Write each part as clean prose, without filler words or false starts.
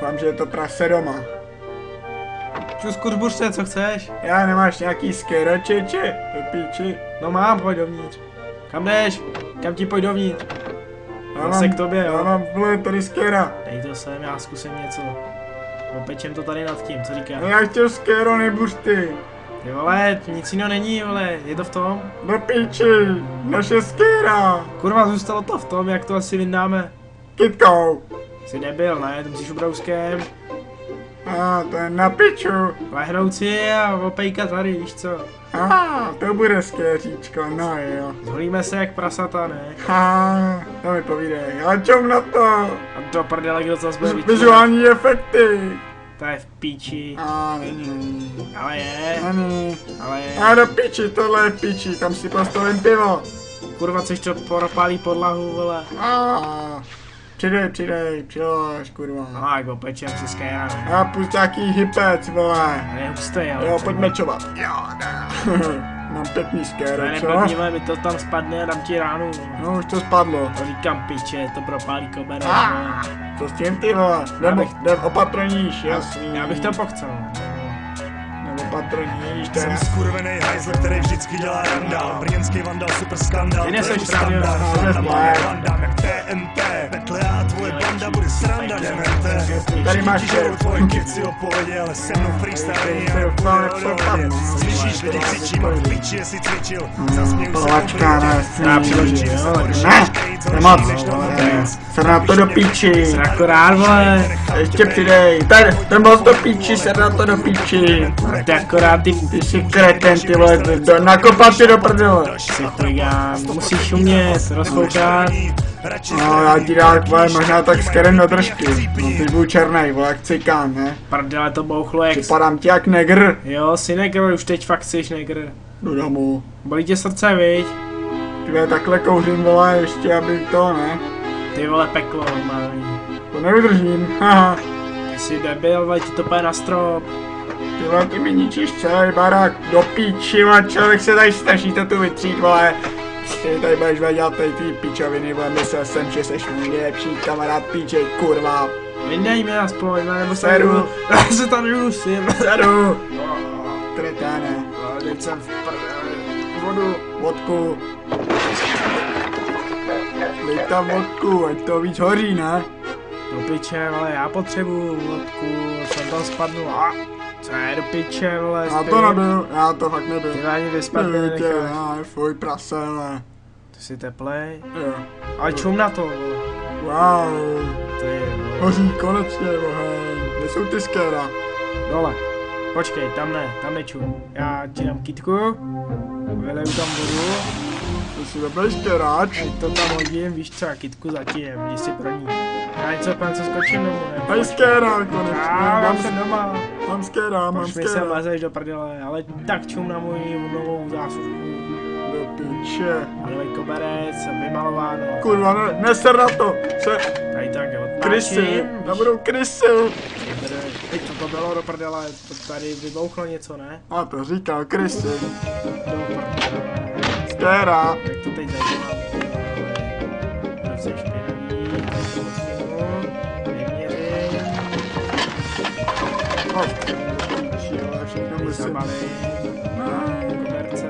Doufám, že je to prase doma. Čusku, zbuřte, co chceš? Já nemáš nějaký skéračeče? Do píči. No mám, pojď dovnitř. Kam jdeš? Kam ti pojď dovnitř? Zase k tobě, jo? Já mám vole tady skéra. Dej to sem, já zkusím něco. Opečem to tady nad tím, co říkáš? No já chtěl skéro, nebuř ty. Ty vole, nic jiného není, vole, je to v tom? Do píči, naše skéra. Kurva, zůstalo to v tom, jak to asi vyndáme. Kytkou. Jsi nebyl, ne? To musíš ubrouskem. To je na piču. Lehnout si a opejkat tady, víš co? To bude skéříčko, no jo. Zholíme se jak prasata, ne? To mi povídej, já čum na to. A do prdele, kdo to zase bude vytřívat. Vizuální efekty. To je v píči. Není. Ale je. Není. Ale je. Do piči, tohle je v piči, tam si postavím pivo. Kurva, chceš to propálí podlahu, vole. Přidej, přilož, kurva. No, jak opečem si skéra, ne? A pust nějaký hypec, vole. Ne, hustej, ale Jo, třeba. pojď mečovat. Jo, mám pěkný skéro, co? Neblbníme, mi to tam spadne a dám ti ránu. No, už to spadlo. To říkám piče, to propálí koberec. Co s tím ty, vole? Jdem opatrníš, jasný. Já bych to pochcel. Opatrníš, to Jsem je. skurvenej hajzl, který vždycky dělá randál. Brněnský vandal, super skandál. Ty neseš To je rádio. skandál, moje vandám jak TNT. Petle a tvoje banda bude sranda, demente. Tady máš Žijou tvoje kici o pohodě, ale se mnou freestyle není jak pohodě. Slyšíš lidi křičí, mám v piči, jestli cvičil. Zasměju se Palačka, ne, Já přiložím, jo. ne, nemoc. Jsem na to do píči. Akorát, vole. Ještě přidej. Ten boss do píči, jsem na to do píči. Ty akorát Ty jsi kreten, ty vole, nakopat si do prdele. si chuligán. Musíš umět rozfoukat. No, já ti dám, vole, možná tak s kerem do držky. No, ty budu černej, vole, jak cikán, ne? Prdele, to bouchlo jak... Vypadám ti jak negr. Jo, jsi negr, už teď fakt jsi negr. Jdu domů. Bolí tě srdce, viď? Ty vole, takhle kouřím, vole, ještě aby to, ne? Ty vole, peklo normální. To nevydržím, haha. Ty jsi debil, vole, ti to půjde na strop. Ty vole, ty mi ničíš celý barák do píči, vole, člověk se tady snaží to tu vytřít, vole. Ty tady budeš dělat tady ty píčoviny, vole, myslel jsem, že seš můj nejlepší kamarád píče, kurva. Vydej mě aspoň, nebo se Seru. Já se tady dusím. Seru. Kretáne. Teď jsem v prdeli. Vodu. Vodku. Dej tam vodku, ať to víc hoří, ne? Do piče, vole, já potřebuju vodku, jsem tam spadnul. A co je do piče, vole, Já to nebyl, já to fakt nebyl. Ty ani vyspat nenecháš. Fuj prase, ale. Ty jsi teplej. Jo. Ale čum na to, vole. Wow. Ty, vole. Hoří konečně, oheň. Kde jsou ty skéra? Dole. Počkej, tam nečum. Já ti dám kytku. Vyleju tam vodu. To si dobrý skéráč. Teď to tam hodím, víš co, a kytku zatím, jdi si pro ní. Já něco, pan se skočím domů, ne? Hej skéra, konečně. Já jsem doma. Mám skéra, mám Proč mi se skéra. lezeš do prdele, ale tak čum na moji novou zásuvku. Do píče. Nový koberec, vymalováno. Kurva, neser na to. Tady tak, jo. Krysy, tam budou krysy. Teď to bylo do prdele, to tady vybouchlo něco, ne? A to říkal krysy. Do prdele. Skéra. Jak to teď zajímá? To jsem špinavý, tak to musím vyměřit. Píči, ale všechno Teď musím. zabalím. Koberce,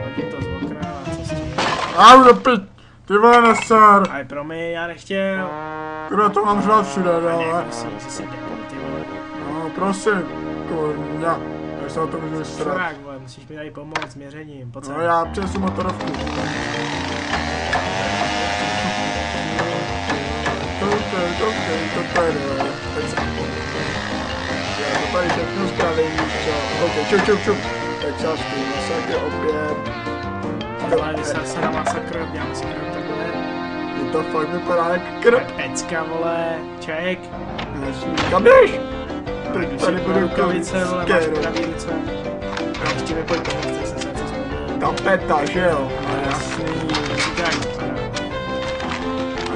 hodím to z okna a co s tím? Au, do pič. Ty vole, neser. Aj promiň, já nechtěl. Kurva, to mám řvat všude, ale. Nemusím, že si depol, ty vole. No, prosím. Kurňa. Já se na to můžu vystrat. Čurák, vole, musíš mi tady pomoct s měřením, pojď sem. No, já přesu motorovku. Koukej, to pojede, vole. Teď se. Já to tady všechno spravím, víš co. Ok, čup. Tak částky, masakry opět. Ale vysel se na masakr, děláme si krv takhle. To fakt vypadá jak krp. Pecka, vole, ček. Kam jdeš? Když Teď si tady budu rukavice, vole, máš skéru. pravý ruce. A ještě mi pojď pomoct, jak jsem se něco vzpomněl. Tapeta, že jo? No jasný, říkaj,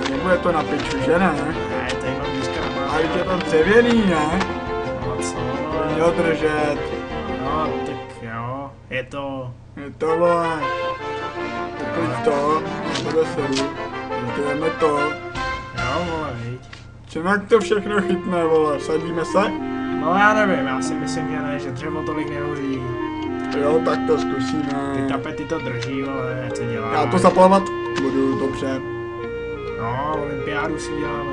A nebude to na piču, že ne? ne, tady mám dneska na A mále. je to dřevěný, ne? No co, vole. Jo, držet. No, tak jo, je to. Je to, vole. Pojď to, tohle sedu. Jdeme to. Jo, vole, viď. jinak to všechno chytne, vole, sadíme se? No já nevím, já si myslím, že ne, že dřevo tolik nehoří. Jo, tak to zkusíme. Ty tapety to drží, ale co děláš? Já to zapalovat budu, dobře. No, olympiádu si děláme.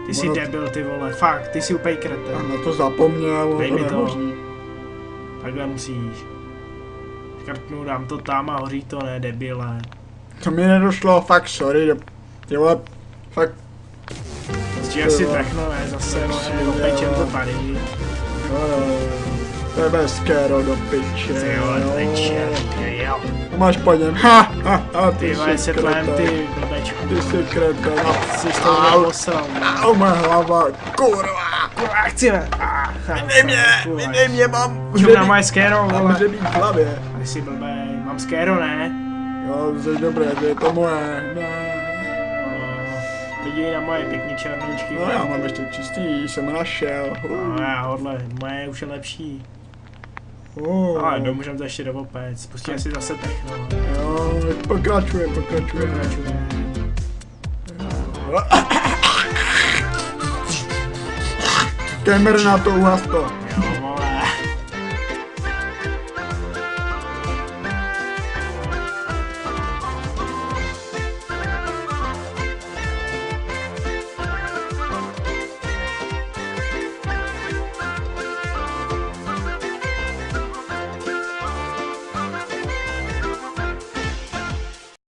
Ty jsi Ono- debil, ty vole, fakt, ty jsi úplně kreten. A na to zapomněl, Dej ono mi to. nehoří. Takhle musíš. Škrtnu, dám to tam a hoří to, ne, debile. To mi nedošlo, fakt sorry, ty vole, fakt, Že si trechnu, ne, zase, no, opečem to tady. tebe skero do piče, Ty vole, to je černý, jo. Máš po něm, ha, Ty vole, se tvojem, ty blbečku. Ty jsi kreten, Jsi s tou neposral, au, má hlava, kurva, kurva, chci ne. vydej mě, mám, Čum na moje skero, mám vole. hřebí v hlavě. Ty jsi blbej, mám skero, ne? Jo, jsi dobré, to je to moje, ne. Podívej na moje pěkný černoučky. No já mám ještě čistý, jsem našel. No já hodle, moje už je lepší. Ale můžeme to ještě do opec, pustíme si zase techno. Jo, pokračuje. Pokračujeme. Kemer na to, uhas to.